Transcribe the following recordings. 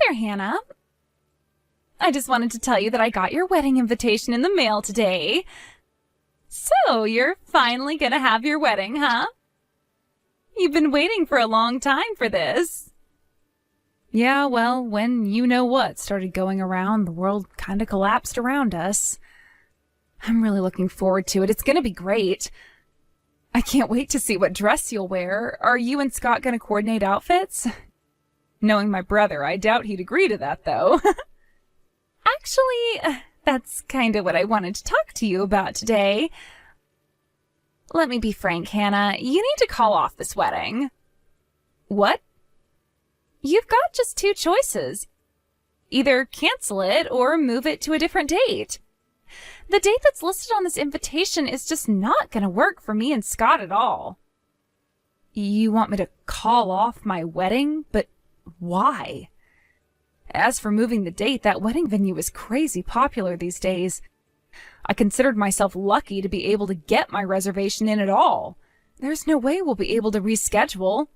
there, Hannah. I just wanted to tell you that I got your wedding invitation in the mail today. So, you're finally gonna have your wedding, huh? You've been waiting for a long time for this. Yeah, well, when you-know-what started going around, the world kind of collapsed around us. I'm really looking forward to it. It's gonna be great. I can't wait to see what dress you'll wear. Are you and Scott gonna coordinate outfits? Knowing my brother, I doubt he'd agree to that, though. Actually, that's kind of what I wanted to talk to you about today. Let me be frank, Hannah. You need to call off this wedding. What? You've got just two choices. Either cancel it or move it to a different date. The date that's listed on this invitation is just not going to work for me and Scott at all. You want me to call off my wedding? But why? As for moving the date, that wedding venue is crazy popular these days. I considered myself lucky to be able to get my reservation in at all. There's no way we'll be able to reschedule.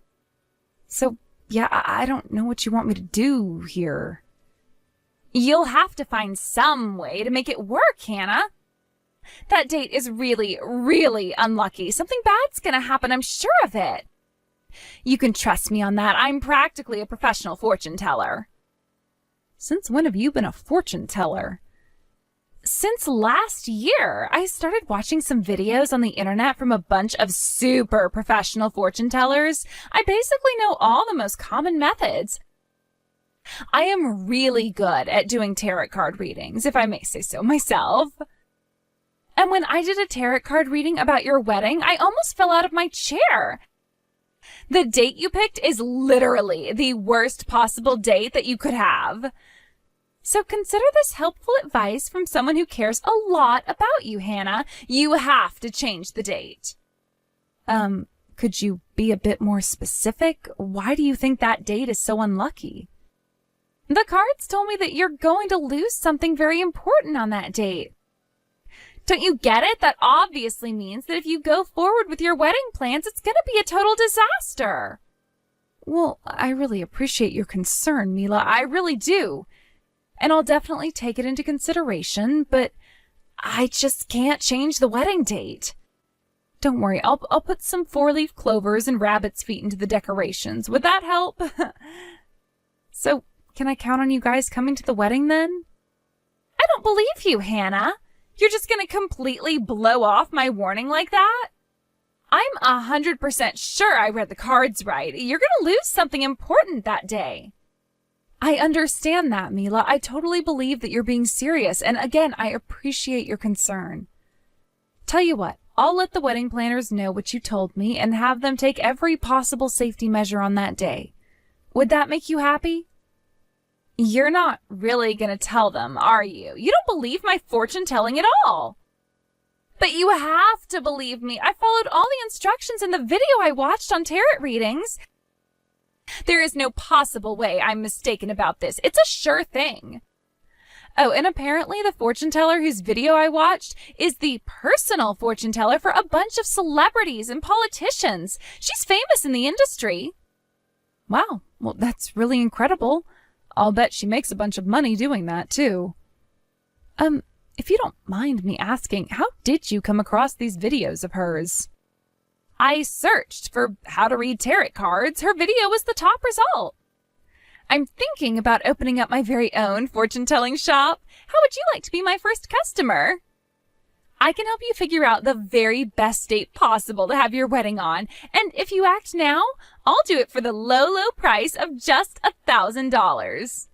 So, yeah, I don't know what you want me to do here. You'll have to find some way to make it work, Hannah. That date is really, really unlucky. Something bad's gonna happen, I'm sure of it. You can trust me on that. I'm practically a professional fortune teller. Since when have you been a fortune teller? Since last year. I started watching some videos on the internet from a bunch of super professional fortune tellers. I basically know all the most common methods. I am really good at doing tarot card readings, if I may say so myself. And when I did a tarot card reading about your wedding, I almost fell out of my chair. The date you picked is literally the worst possible date that you could have. So consider this helpful advice from someone who cares a lot about you, Hannah. You have to change the date. Could you be a bit more specific? Why do you think that date is so unlucky? The cards told me that you're going to lose something very important on that date. Don't you get it? That obviously means that if you go forward with your wedding plans, it's going to be a total disaster. Well, I really appreciate your concern, Mila. I really do. And I'll definitely take it into consideration, but I just can't change the wedding date. Don't worry, I'll put some 4-leaf clovers and rabbit's feet into the decorations. Would that help? So, can I count on you guys coming to the wedding then? I don't believe you, Hannah. You're just going to completely blow off my warning like that? I'm 100% sure I read the cards right. You're going to lose something important that day. I understand that, Mila. I totally believe that you're being serious. And again, I appreciate your concern. Tell you what, I'll let the wedding planners know what you told me and have them take every possible safety measure on that day. Would that make you happy? You're not really going to tell them, are you? You don't believe my fortune telling at all. But you have to believe me. I followed all the instructions in the video I watched on tarot readings. There is no possible way I'm mistaken about this. It's a sure thing. Oh, and apparently the fortune teller whose video I watched is the personal fortune teller for a bunch of celebrities and politicians. She's famous in the industry. Wow, well, that's really incredible. I'll bet she makes a bunch of money doing that, too. If you don't mind me asking, how did you come across these videos of hers? I searched for how to read tarot cards. Her video was the top result. I'm thinking about opening up my very own fortune-telling shop. How would you like to be my first customer? I can help you figure out the very best date possible to have your wedding on. And if you act now, I'll do it for the low, low price of just $1,000.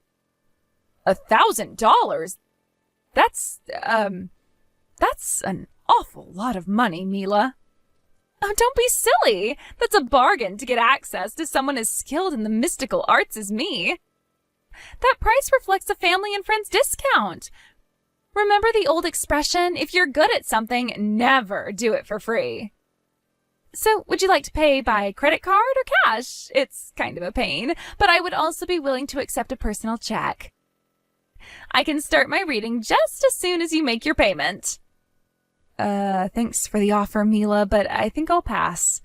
$1,000? That's an awful lot of money, Mila. Oh, don't be silly. That's a bargain to get access to someone as skilled in the mystical arts as me. That price reflects a family and friends discount. Remember the old expression, if you're good at something, never do it for free. So, would you like to pay by credit card or cash? It's kind of a pain, but I would also be willing to accept a personal check. I can start my reading just as soon as you make your payment. Thanks for the offer, Mila, but I think I'll pass.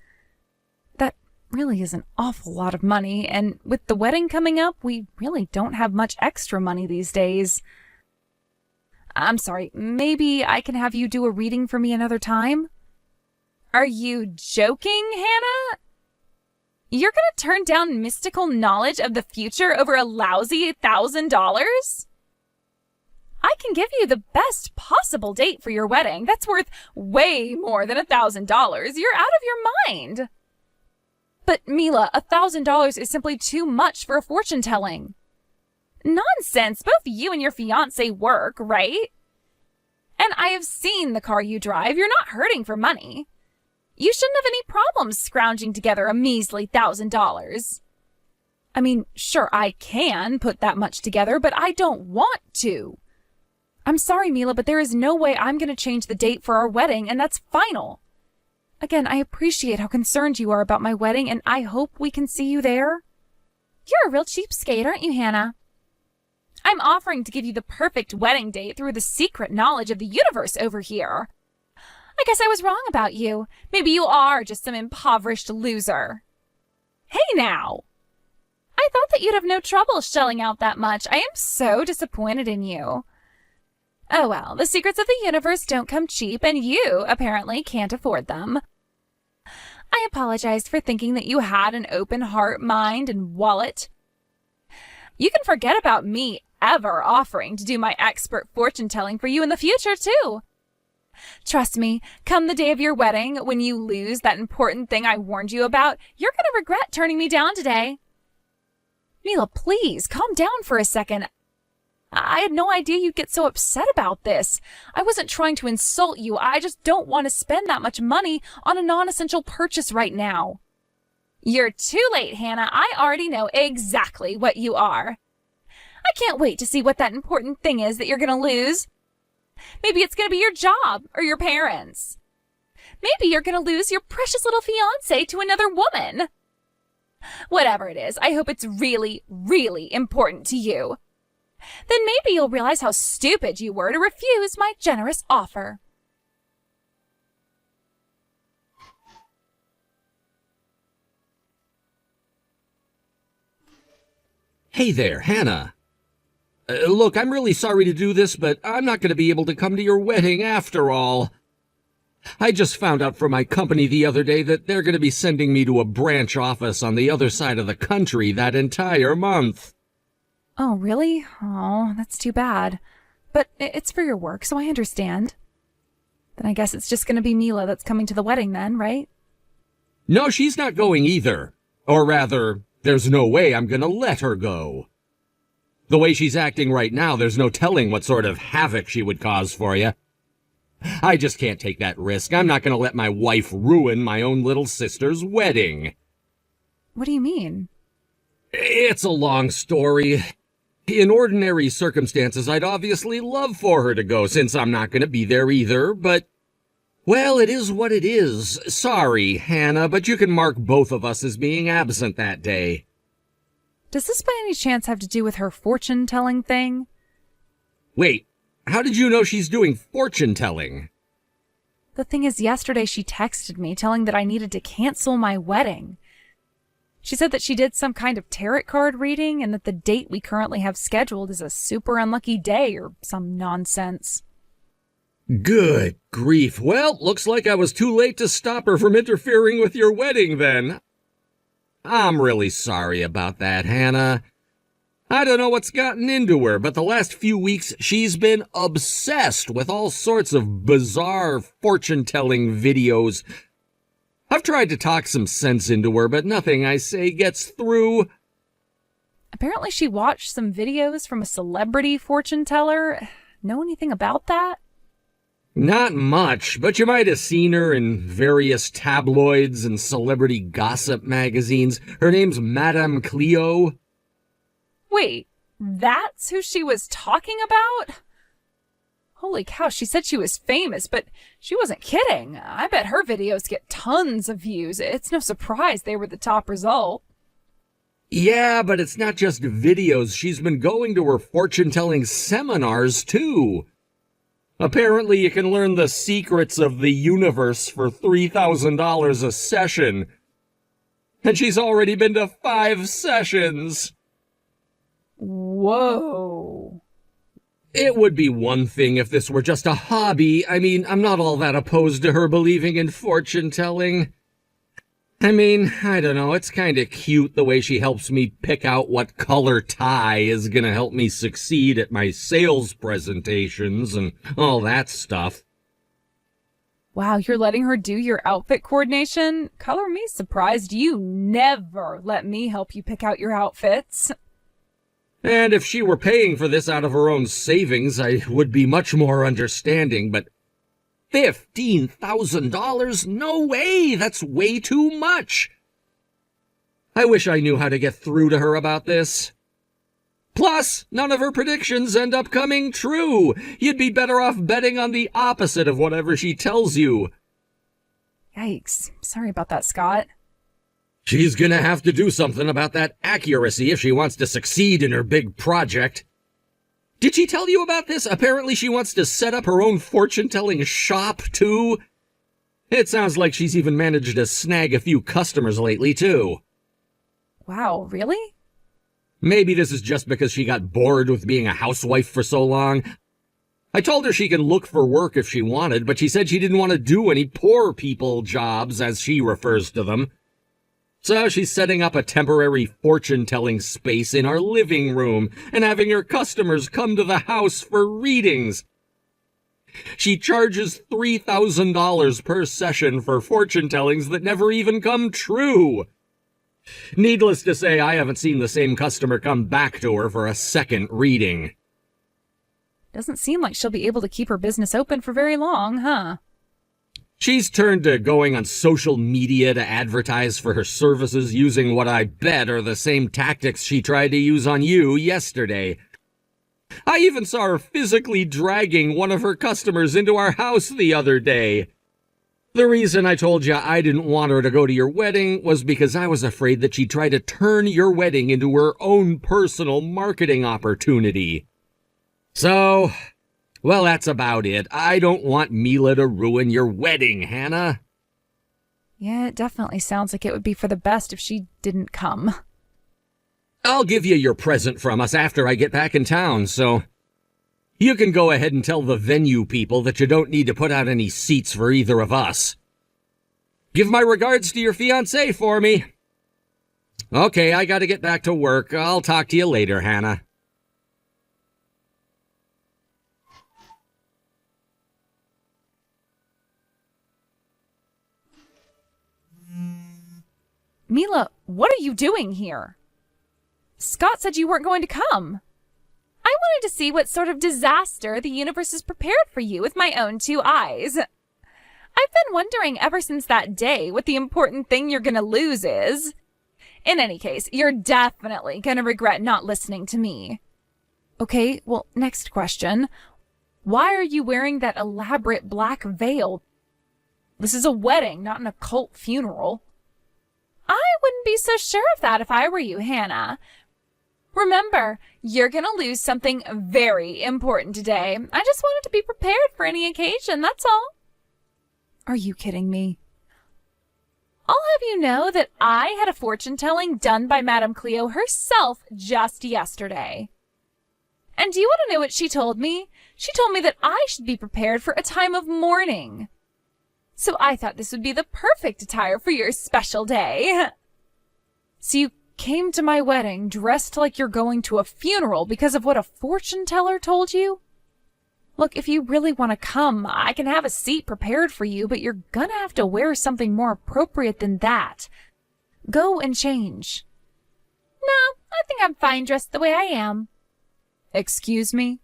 really is an awful lot of money, and with the wedding coming up, we really don't have much extra money these days. I'm sorry, maybe I can have you do a reading for me another time? Are you joking, Hannah? You're gonna turn down mystical knowledge of the future over a lousy $1,000? I can give you the best possible date for your wedding. That's worth way more than $1,000. You're out of your mind. But Mila, $1,000 is simply too much for a fortune telling. Nonsense. Both you and your fiancé work, right? And I have seen the car you drive. You're not hurting for money. You shouldn't have any problems scrounging together a measly $1,000. I mean, sure, I can put that much together, but I don't want to. I'm sorry, Mila, but there is no way I'm going to change the date for our wedding, and that's final. Again, I appreciate how concerned you are about my wedding, and I hope we can see you there. You're a real cheapskate, aren't you, Hannah? I'm offering to give you the perfect wedding date through the secret knowledge of the universe over here. I guess I was wrong about you. Maybe you are just some impoverished loser. Hey now! I thought that you'd have no trouble shelling out that much. I am so disappointed in you. Oh well, the secrets of the universe don't come cheap, and you apparently can't afford them. I apologized for thinking that you had an open heart, mind, and wallet. You can forget about me ever offering to do my expert fortune telling for you in the future, too. Trust me, come the day of your wedding, when you lose that important thing I warned you about, you're going to regret turning me down today. Mila, please, calm down for a second. I had no idea you'd get so upset about this. I wasn't trying to insult you. I just don't want to spend that much money on a non-essential purchase right now. You're too late, Hannah. I already know exactly what you are. I can't wait to see what that important thing is that you're going to lose. Maybe it's going to be your job or your parents. Maybe you're going to lose your precious little fiancé to another woman. Whatever it is, I hope it's really, really important to you. Then maybe you'll realize how stupid you were to refuse my generous offer. Hey there, Hannah. Look, I'm really sorry to do this, but I'm not going to be able to come to your wedding after all. I just found out from my company the other day that they're going to be sending me to a branch office on the other side of the country that entire month. Oh, really? Oh, that's too bad. But it's for your work, so I understand. Then I guess it's just going to be Mila that's coming to the wedding then, right? No, she's not going either. Or rather, there's no way I'm going to let her go. The way she's acting right now, there's no telling what sort of havoc she would cause for you. I just can't take that risk. I'm not going to let my wife ruin my own little sister's wedding. What do you mean? It's a long story. In ordinary circumstances, I'd obviously love for her to go, since I'm not going to be there either, but... well, it is what it is. Sorry, Hannah, but you can mark both of us as being absent that day. Does this by any chance have to do with her fortune-telling thing? Wait, how did you know she's doing fortune-telling? The thing is, yesterday she texted me telling that I needed to cancel my wedding. She said that she did some kind of tarot card reading and that the date we currently have scheduled is a super unlucky day or some nonsense. Good grief. Well, looks like I was too late to stop her from interfering with your wedding then. I'm really sorry about that, Hannah. I don't know what's gotten into her, but the last few weeks she's been obsessed with all sorts of bizarre fortune-telling videos. I've tried to talk some sense into her, but nothing I say gets through. Apparently she watched some videos from a celebrity fortune teller. Know anything about that? Not much, but you might have seen her in various tabloids and celebrity gossip magazines. Her name's Madame Cleo. Wait, that's who she was talking about? Holy cow, she said she was famous, but she wasn't kidding. I bet her videos get tons of views. It's no surprise they were the top result. Yeah, but it's not just videos. She's been going to her fortune-telling seminars, too. Apparently, you can learn the secrets of the universe for $3,000 a session. And she's already been to 5 sessions. Whoa. It would be one thing if this were just a hobby. I mean, I'm not all that opposed to her believing in fortune-telling. I mean, I don't know, it's kinda cute the way she helps me pick out what color tie is gonna help me succeed at my sales presentations and all that stuff. Wow, you're letting her do your outfit coordination? Color me surprised. You never let me help you pick out your outfits. And if she were paying for this out of her own savings, I would be much more understanding, but $15,000? No way! That's way too much! I wish I knew how to get through to her about this. Plus, none of her predictions end up coming true. You'd be better off betting on the opposite of whatever she tells you. Yikes. Sorry about that, Scott. She's gonna have to do something about that accuracy if she wants to succeed in her big project. Did she tell you about this? Apparently she wants to set up her own fortune-telling shop, too. It sounds like she's even managed to snag a few customers lately, too. Wow, really? Maybe this is just because she got bored with being a housewife for so long. I told her she could look for work if she wanted, but she said she didn't want to do any poor people jobs, as she refers to them. So she's setting up a temporary fortune-telling space in our living room and having her customers come to the house for readings. She charges $3,000 per session for fortune-tellings that never even come true. Needless to say, I haven't seen the same customer come back to her for a second reading. Doesn't seem like she'll be able to keep her business open for very long, huh? She's turned to going on social media to advertise for her services using what I bet are the same tactics she tried to use on you yesterday. I even saw her physically dragging one of her customers into our house the other day. The reason I told you I didn't want her to go to your wedding was because I was afraid that she'd try to turn your wedding into her own personal marketing opportunity. So, well, that's about it. I don't want Mila to ruin your wedding, Hannah. Yeah, it definitely sounds like it would be for the best if she didn't come. I'll give you your present from us after I get back in town, so you can go ahead and tell the venue people that you don't need to put out any seats for either of us. Give my regards to your fiancé for me. Okay, I gotta get back to work. I'll talk to you later, Hannah. Mila, what are you doing here? Scott said you weren't going to come. I wanted to see what sort of disaster the universe has prepared for you with my own 2 eyes. I've been wondering ever since that day what the important thing you're going to lose is. In any case, you're definitely going to regret not listening to me. Okay, well, next question. Why are you wearing that elaborate black veil? This is a wedding, not an occult funeral. I wouldn't be so sure of that if I were you, Hannah. Remember, you're going to lose something very important today. I just wanted to be prepared for any occasion, that's all. Are you kidding me? I'll have you know that I had a fortune-telling done by Madame Cleo herself just yesterday. And do you want to know what she told me? She told me that I should be prepared for a time of mourning. So I thought this would be the perfect attire for your special day. So you came to my wedding dressed like you're going to a funeral because of what a fortune teller told you? Look, if you really want to come, I can have a seat prepared for you, but you're gonna have to wear something more appropriate than that. Go and change. No, I think I'm fine dressed the way I am. Excuse me?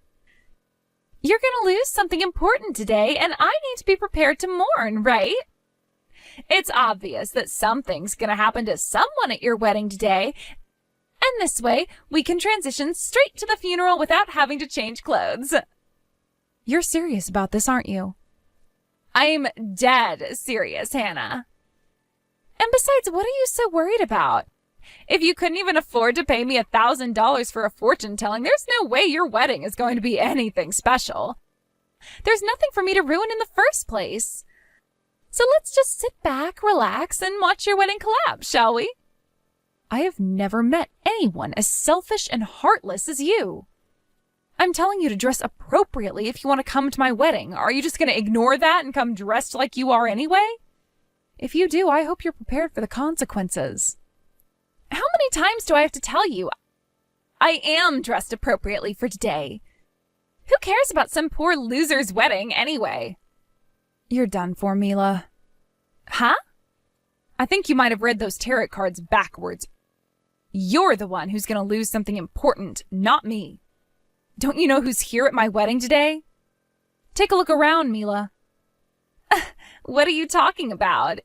You're gonna lose something important today, and I need to be prepared to mourn, right? It's obvious that something's gonna happen to someone at your wedding today, and this way we can transition straight to the funeral without having to change clothes. You're serious about this, aren't you? I'm dead serious, Hannah. And besides, what are you so worried about? If you couldn't even afford to pay me $1,000 for a fortune-telling, there's no way your wedding is going to be anything special. There's nothing for me to ruin in the first place. So let's just sit back, relax, and watch your wedding collapse, shall we? I have never met anyone as selfish and heartless as you. I'm telling you to dress appropriately if you want to come to my wedding. Are you just going to ignore that and come dressed like you are anyway? If you do, I hope you're prepared for the consequences. How many times do I have to tell you? I am dressed appropriately for today. Who cares about some poor loser's wedding anyway? You're done for, Mila. Huh? I think you might have read those tarot cards backwards. You're the one who's going to lose something important, not me. Don't you know who's here at my wedding today? Take a look around, Mila. What are you talking about?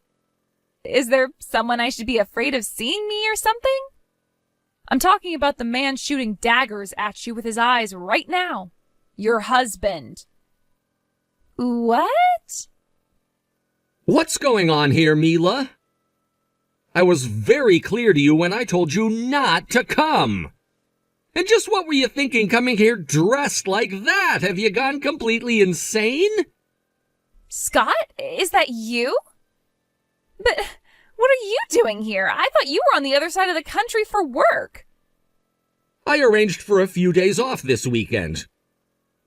Is there someone I should be afraid of seeing me or something? I'm talking about the man shooting daggers at you with his eyes right now. Your husband. What? What's going on here, Mila? I was very clear to you when I told you not to come. And just what were you thinking coming here dressed like that? Have you gone completely insane? Scott, is that you? But what are you doing here? I thought you were on the other side of the country for work. I arranged for a few days off this weekend.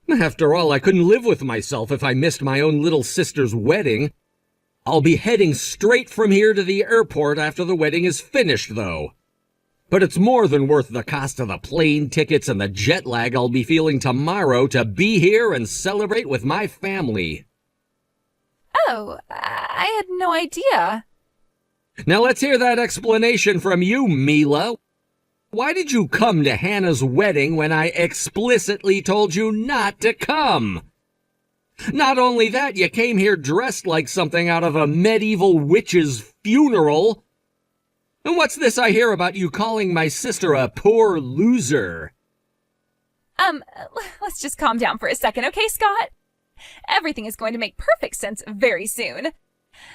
After all, I couldn't live with myself if I missed my own little sister's wedding. I'll be heading straight from here to the airport after the wedding is finished, though. But it's more than worth the cost of the plane tickets and the jet lag I'll be feeling tomorrow to be here and celebrate with my family. Oh, I had no idea. Now let's hear that explanation from you, Mila. Why did you come to Hannah's wedding when I explicitly told you not to come? Not only that, you came here dressed like something out of a medieval witch's funeral. And what's this I hear about you calling my sister a poor loser? Let's just calm down for a second, okay, Scott? Everything is going to make perfect sense very soon.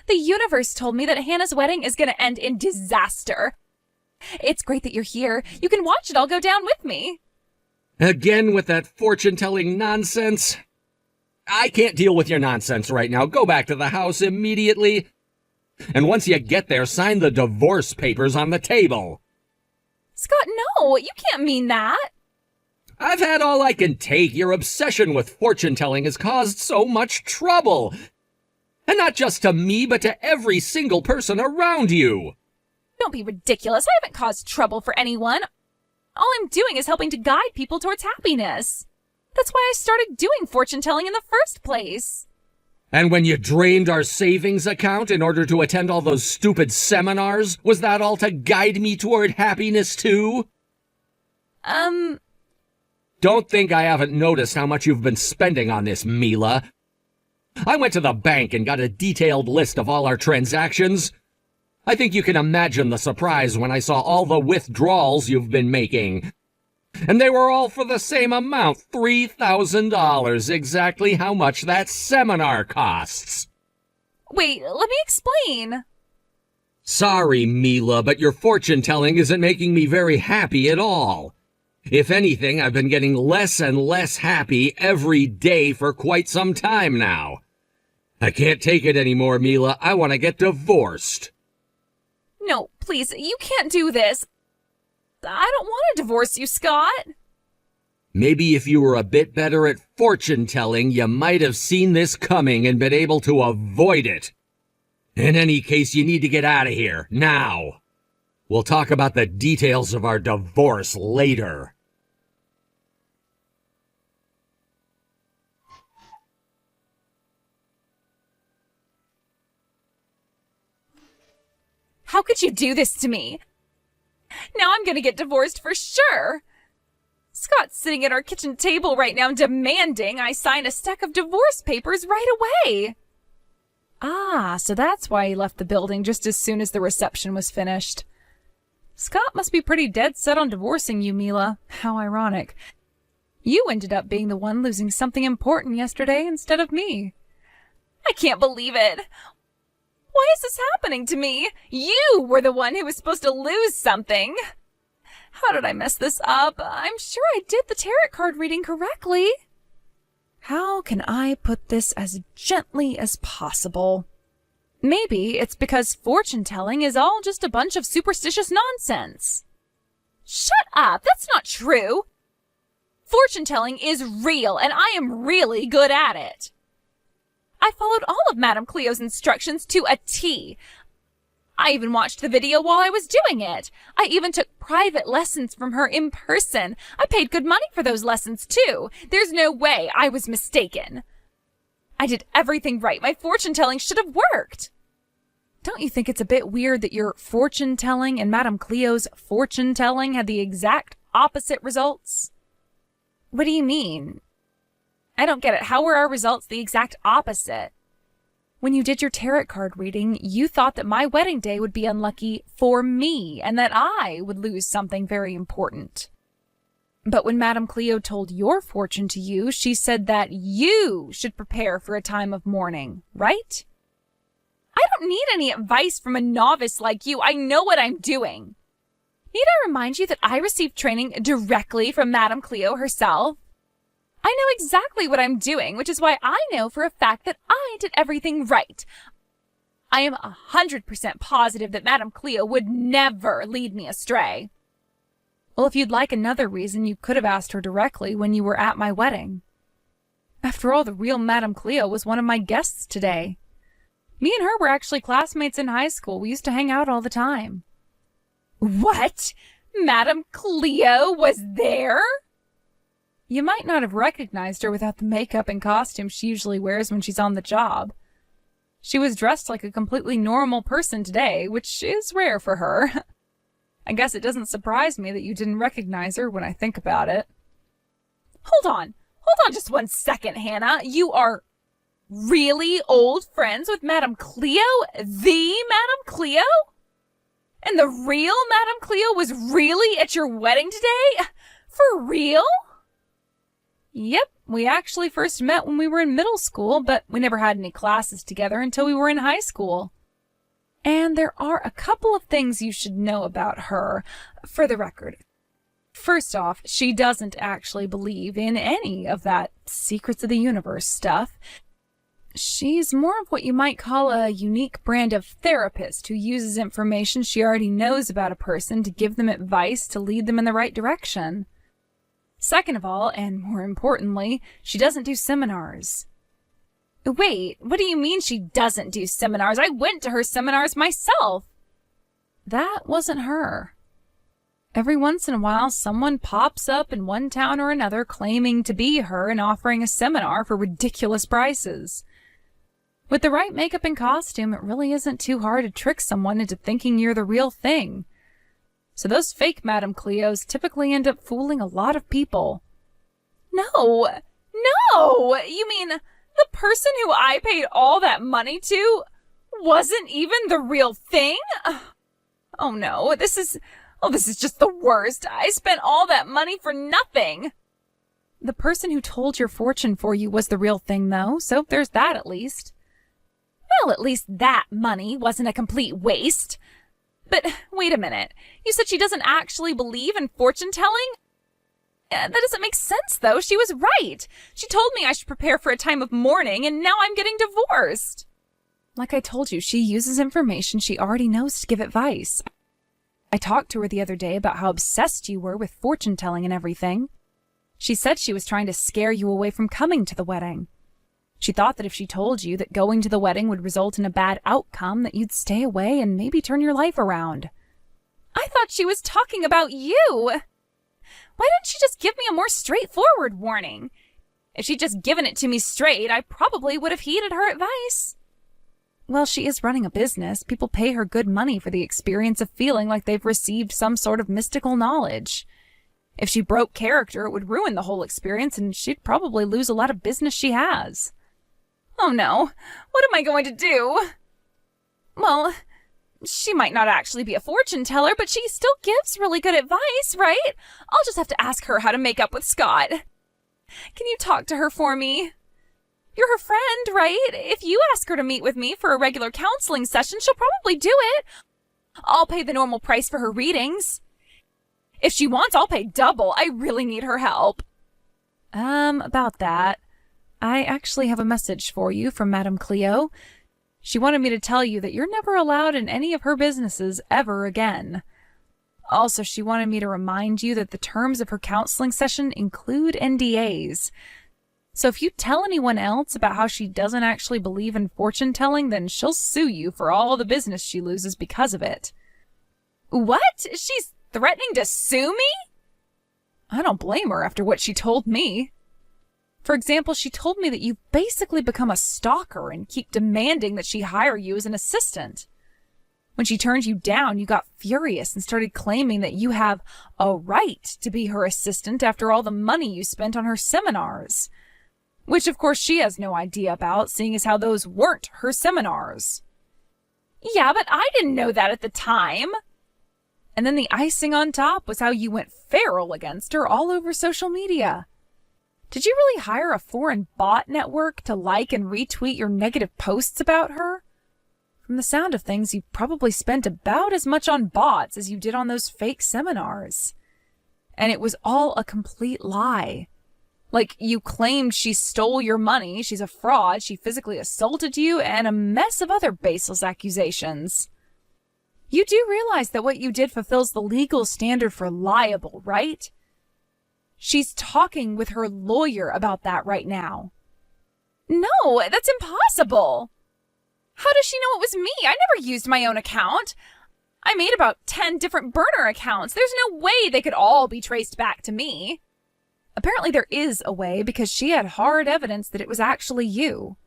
The universe told me that Hannah's wedding is going to end in disaster. It's great that you're here. You can watch it all go down with me. Again with that fortune-telling nonsense? I can't deal with your nonsense right now. Go back to the house immediately. And once you get there, sign the divorce papers on the table. Scott, no, you can't mean that. I've had all I can take. Your obsession with fortune-telling has caused so much trouble. And not just to me, but to every single person around you. Don't be ridiculous. I haven't caused trouble for anyone. All I'm doing is helping to guide people towards happiness. That's why I started doing fortune-telling in the first place. And when you drained our savings account in order to attend all those stupid seminars, was that all to guide me toward happiness too? Don't think I haven't noticed how much you've been spending on this, Mila. I went to the bank and got a detailed list of all our transactions. I think you can imagine the surprise when I saw all the withdrawals you've been making. And they were all for the same amount, $3,000, exactly how much that seminar costs. Wait, let me explain. Sorry, Mila, but your fortune-telling isn't making me very happy at all. If anything, I've been getting less and less happy every day for quite some time now. I can't take it anymore, Mila. I want to get divorced. No, please, you can't do this. I don't want to divorce you, Scott. Maybe if you were a bit better at fortune-telling, you might have seen this coming and been able to avoid it. In any case, you need to get out of here, now. We'll talk about the details of our divorce later. How could you do this to me? Now I'm going to get divorced for sure. Scott's sitting at our kitchen table right now demanding I sign a stack of divorce papers right away. Ah, so that's why he left the building just as soon as the reception was finished. Scott must be pretty dead set on divorcing you, Mila. How ironic. You ended up being the one losing something important yesterday instead of me. I can't believe it. Why is this happening to me? You were the one who was supposed to lose something. How did I mess this up? I'm sure I did the tarot card reading correctly. How can I put this as gently as possible? Maybe it's because fortune-telling is all just a bunch of superstitious nonsense. Shut up! That's not true! Fortune-telling is real, and I am really good at it. I followed all of Madame Cleo's instructions to a T. I even watched the video while I was doing it. I even took private lessons from her in person. I paid good money for those lessons, too. There's no way I was mistaken. I did everything right. My fortune-telling should have worked. Don't you think it's a bit weird that your fortune-telling and Madame Cleo's fortune-telling had the exact opposite results? What do you mean? I don't get it. How were our results the exact opposite? When you did your tarot card reading, you thought that my wedding day would be unlucky for me and that I would lose something very important. But when Madame Cleo told your fortune to you, she said that you should prepare for a time of mourning, right? I don't need any advice from a novice like you. I know what I'm doing. Need I remind you that I received training directly from Madame Cleo herself? I know exactly what I'm doing, which is why I know for a fact that I did everything right. I am 100% positive that Madame Cleo would never lead me astray. Well, if you'd like another reason, you could have asked her directly when you were at my wedding. After all, the real Madame Cleo was one of my guests today. Me and her were actually classmates in high school. We used to hang out all the time. What? Madame Cleo was there? You might not have recognized her without the makeup and costume she usually wears when she's on the job. She was dressed like a completely normal person today, which is rare for her. I guess it doesn't surprise me that you didn't recognize her when I think about it. Hold on just 1 second, Hannah. You are really old friends with Madame Cleo? The Madame Cleo? And the real Madame Cleo was really at your wedding today? For real? Yep, we actually first met when we were in middle school, but we never had any classes together until we were in high school. And there are a couple of things you should know about her, for the record. First off, she doesn't actually believe in any of that secrets of the universe stuff. She's more of what you might call a unique brand of therapist who uses information she already knows about a person to give them advice to lead them in the right direction. Second of all, and more importantly, she doesn't do seminars. Wait, what do you mean she doesn't do seminars? I went to her seminars myself. That wasn't her. Every once in a while, someone pops up in one town or another claiming to be her and offering a seminar for ridiculous prices. With the right makeup and costume, it really isn't too hard to trick someone into thinking you're the real thing. So those fake Madame Cleos typically end up fooling a lot of people. No! You mean the person who I paid all that money to wasn't even the real thing? Oh no, this is just the worst. I spent all that money for nothing. The person who told your fortune for you was the real thing, though, so there's that at least. Well, at least that money wasn't a complete waste. But wait a minute. You said she doesn't actually believe in fortune-telling? That doesn't make sense, though. She was right. She told me I should prepare for a time of mourning, and now I'm getting divorced. Like I told you, she uses information she already knows to give advice. I talked to her the other day about how obsessed you were with fortune-telling and everything. She said she was trying to scare you away from coming to the wedding. She thought that if she told you that going to the wedding would result in a bad outcome, that you'd stay away and maybe turn your life around. I thought she was talking about you. Why didn't she just give me a more straightforward warning? If she'd just given it to me straight, I probably would have heeded her advice. Well, she is running a business. People pay her good money for the experience of feeling like they've received some sort of mystical knowledge. If she broke character, it would ruin the whole experience, and she'd probably lose a lot of business she has. Oh no, what am I going to do? Well, she might not actually be a fortune teller, but she still gives really good advice, right? I'll just have to ask her how to make up with Scott. Can you talk to her for me? You're her friend, right? If you ask her to meet with me for a regular counseling session, she'll probably do it. I'll pay the normal price for her readings. If she wants, I'll pay double. I really need her help. About that. I actually have a message for you from Madame Cleo. She wanted me to tell you that you're never allowed in any of her businesses ever again. Also, she wanted me to remind you that the terms of her counseling session include NDAs. So if you tell anyone else about how she doesn't actually believe in fortune telling, then she'll sue you for all the business she loses because of it. What? She's threatening to sue me? I don't blame her after what she told me. For example, she told me that you've basically become a stalker and keep demanding that she hire you as an assistant. When she turned you down, you got furious and started claiming that you have a right to be her assistant after all the money you spent on her seminars. Which, of course, she has no idea about, seeing as how those weren't her seminars. Yeah, but I didn't know that at the time. And then the icing on top was how you went feral against her all over social media. Did you really hire a foreign bot network to like and retweet your negative posts about her? From the sound of things, you probably spent about as much on bots as you did on those fake seminars. And it was all a complete lie. Like, you claimed she stole your money, she's a fraud, she physically assaulted you, and a mess of other baseless accusations. You do realize that what you did fulfills the legal standard for liable, right? She's talking with her lawyer about that right now. No, that's impossible. How does she know it was me? I never used my own account. I made about 10 different burner accounts. There's no way they could all be traced back to me. Apparently there is a way because she had hard evidence that it was actually you.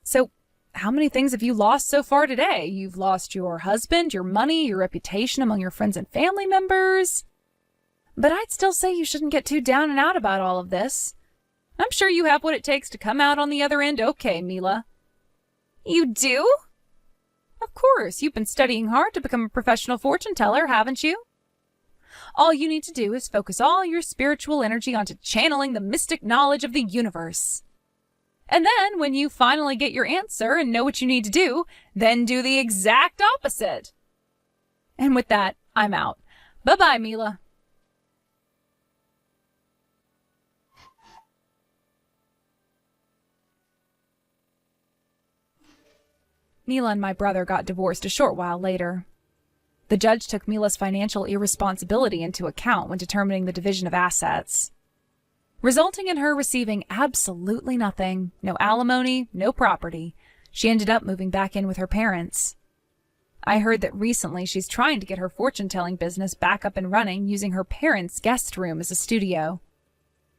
So, how many things have you lost so far today? You've lost your husband, your money, your reputation among your friends and family members. But I'd still say you shouldn't get too down and out about all of this. I'm sure you have what it takes to come out on the other end okay, Mila. You do? Of course, you've been studying hard to become a professional fortune teller, haven't you? All you need to do is focus all your spiritual energy onto channeling the mystic knowledge of the universe. And then, when you finally get your answer and know what you need to do, then do the exact opposite. And with that, I'm out. Bye-bye, Mila. Mila and my brother got divorced a short while later. The judge took Mila's financial irresponsibility into account when determining the division of assets, resulting in her receiving absolutely nothing, no alimony, no property. She ended up moving back in with her parents. I heard that recently she's trying to get her fortune-telling business back up and running using her parents' guest room as a studio.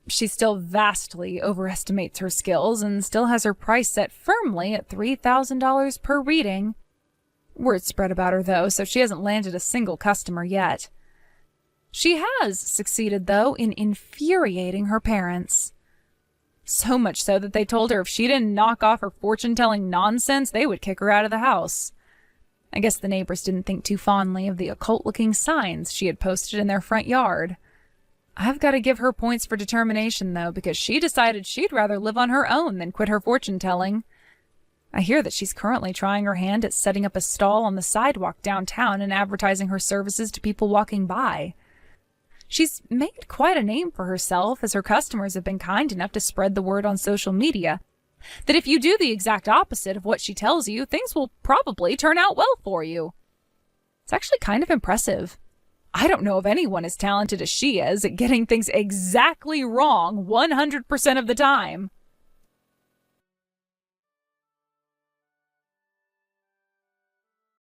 She still vastly overestimates her skills and still has her price set firmly at $3,000 per reading. Word spread about her, though, so she hasn't landed a single customer yet. She has succeeded, though, in infuriating her parents. So much so that they told her if she didn't knock off her fortune-telling nonsense, they would kick her out of the house. I guess the neighbors didn't think too fondly of the occult-looking signs she had posted in their front yard. I've got to give her points for determination, though, because she decided she'd rather live on her own than quit her fortune-telling. I hear that she's currently trying her hand at setting up a stall on the sidewalk downtown and advertising her services to people walking by. She's made quite a name for herself, as her customers have been kind enough to spread the word on social media that if you do the exact opposite of what she tells you, things will probably turn out well for you. It's actually kind of impressive. I don't know of anyone as talented as she is at getting things exactly wrong 100% of the time.